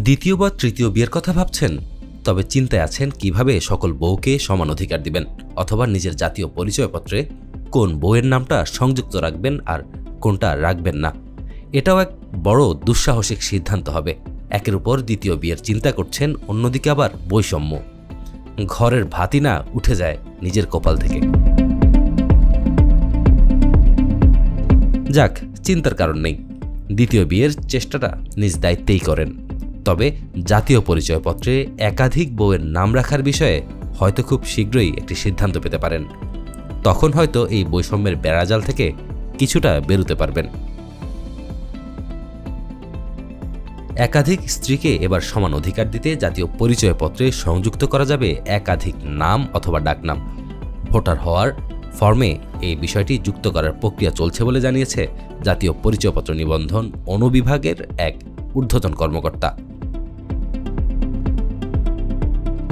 দ্বিতীয় বা তৃতীয় বিয়ের কথা ভাবছেন? তবে চিন্তায় আছেন কিভাবে সকল বউকে সমান অধিকার দিবেন, অথবা নিজের জাতীয় পরিচয়পত্রে কোন বউয়ের নামটা সংযুক্ত রাখবেন আর কোনটা রাখবেন না। এটাও এক বড় দুঃসাহসিক সিদ্ধান্ত হবে। একের উপর দ্বিতীয় বিয়ের চিন্তা করছেন, অন্যদিকে আবার বৈষম্য। ঘরের ভাতই না উঠে যায় নিজের কপাল থেকে। যাক, চিন্তার কারণ নেই। দ্বিতীয় বিয়ের চেষ্টাটা নিজ দায়িত্বেই করেন। তবে জাতীয় পরিচয়পত্রে একাধিক বউয়ের নাম রাখার বিষয়ে হয়তো খুব শীঘ্রই একটি সিদ্ধান্ত পেতে পারেন। তখন হয়তো এই বৈষম্যের বেড়াজাল থেকে কিছুটা বেরোতে পারবেন। একাধিক স্ত্রীকে এবার সমান অধিকার দিতে জাতীয় পরিচয়পত্রে সংযুক্ত করা যাবে একাধিক নাম অথবা ডাকনাম। ভোটার হওয়ার ফর্মে এই বিষয়টি যুক্ত করার প্রক্রিয়া চলছে বলে জানিয়েছে জাতীয় পরিচয়পত্র নিবন্ধন অনুবিভাগের এক ঊর্ধ্বতন কর্মকর্তা।